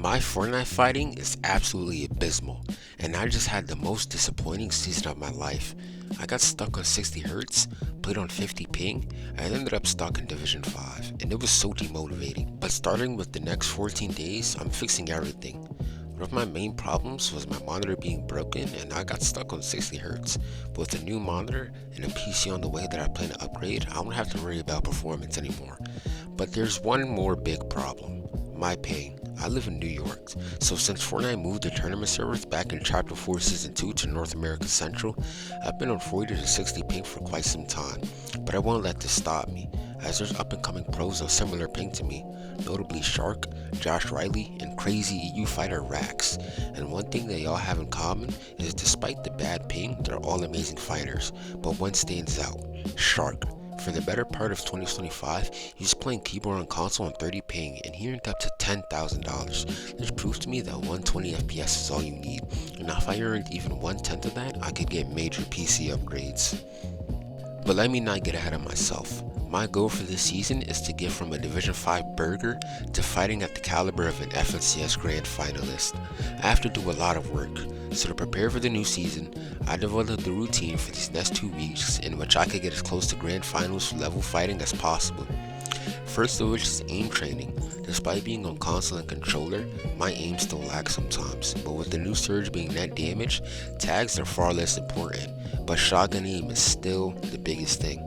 My Fortnite fighting is absolutely abysmal, and I just had the most disappointing season of my life. I got stuck on 60 Hz, played on 50 ping, and ended up stuck in Division 5, and it was so demotivating. But starting with the next 14 days, I'm fixing everything. One of my main problems was my monitor being broken, and I got stuck on 60 Hz. But with a new monitor and a PC on the way that I plan to upgrade, I won't have to worry about performance anymore. But there's one more big problem: my ping. I live in New York, so since Fortnite moved the tournament servers back in Chapter 4 Season 2 to North America Central, I've been on 40 to 60 ping for quite some time. But I won't let this stop me, as there's up and coming pros on similar ping to me, notably Shark, Josh Riley, and crazy EU fighter Rax. And one thing they all have in common is despite the bad ping, they're all amazing fighters, but one stands out: Shark. For the better part of 2025, he's playing keyboard and console on 30 ping, and he earned up to $10,000. This proves to me that 120 FPS is all you need, and if I earned even 1/10 of that, I could get major PC upgrades. But let me not get ahead of myself. My goal for this season is to get from a Division 5 burger to fighting at the caliber of an FNCS Grand Finalist. I have to do a lot of work, so to prepare for the new season, I developed a routine for these next 2 weeks in which I could get as close to Grand Finals level fighting as possible. First of which is aim training. Despite being on console and controller, my aim still lags sometimes, but with the new surge being net damage, tags are far less important, but shotgun aim is still the biggest thing.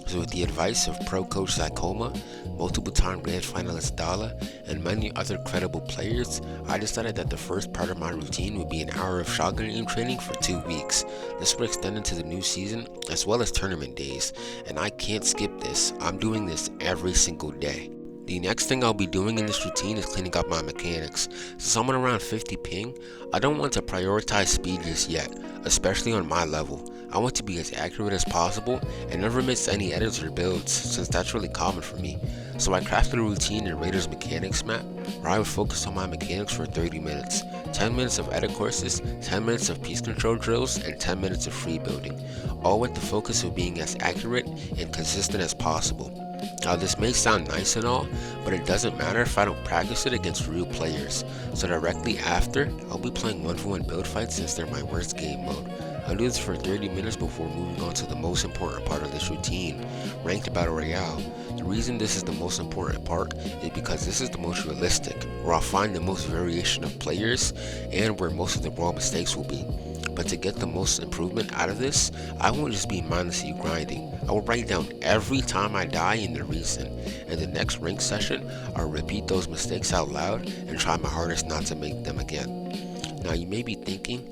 So with the advice of pro coach Zycoma, multiple time grand finalist Dala, and many other credible players, I decided that the first part of my routine would be an hour of shotgun aim training for 2 weeks. This will extend into the new season as well as tournament days, and I can't skip this. I'm doing this every single day. The next thing I'll be doing in this routine is cleaning up my mechanics. Since I'm at around 50 ping, I don't want to prioritize speed just yet, especially on my level. I want to be as accurate as possible and never miss any edits or builds, since that's really common for me. So I crafted a routine in Raiders Mechanics map where I would focus on my mechanics for 30 minutes, 10 minutes of edit courses, 10 minutes of piece control drills, and 10 minutes of free building, all with the focus of being as accurate and consistent as possible. Now this may sound nice and all, but it doesn't matter if I don't practice it against real players. So directly after, I'll be playing 1v1 build fights since they're my worst game mode. I'll do this for 30 minutes before moving on to the most important part of this routine, Ranked Battle Royale. The reason this is the most important part is because this is the most realistic, where I'll find the most variation of players and where most of the raw mistakes will be. But to get the most improvement out of this, I won't just be mindlessly grinding. I will write down every time I die and the reason. In the next rank session, I'll repeat those mistakes out loud and try my hardest not to make them again. Now you may be thinking,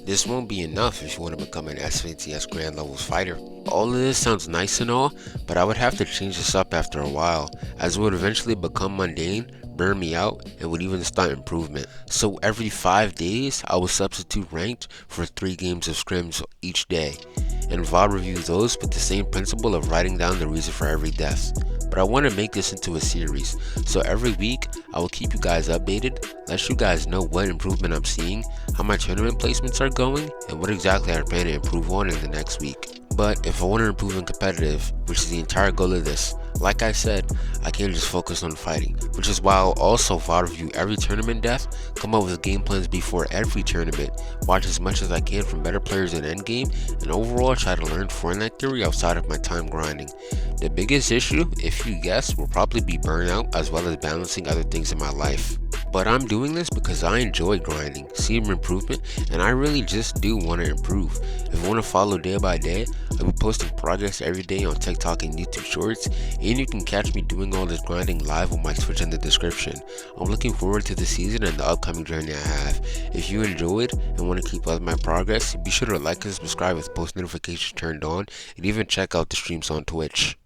this won't be enough if you want to become an SVTS Grand Levels fighter. All of this sounds nice and all, but I would have to change this up after a while, as it would eventually become mundane, burn me out, and would even stunt improvement. So every 5 days, I will substitute ranked for 3 games of scrims each day, and VOD review those with the same principle of writing down the reason for every death. But I want to make this into a series, so every week I will keep you guys updated, let you guys know what improvement I'm seeing, how my tournament placements are going, and what exactly I plan to improve on in the next week. But if I want to improve in competitive, which is the entire goal of this, like I said, I can't just focus on fighting, which is why I'll also VOD review every tournament death, come up with game plans before every tournament, watch as much as I can from better players in endgame, and overall try to learn Fortnite theory outside of my time grinding. The biggest issue, if you guess, will probably be burnout as well as balancing other things in my life. But I'm doing this because I enjoy grinding, seeing improvement, and I really just do want to improve. If you want to follow day by day, I'll be posting progress every day on TikTok and YouTube Shorts, and you can catch me doing all this grinding live on my Twitch in the description. I'm looking forward to the season and the upcoming journey I have. If you enjoyed and want to keep up with my progress, be sure to like and subscribe with post notifications turned on, and even check out the streams on Twitch.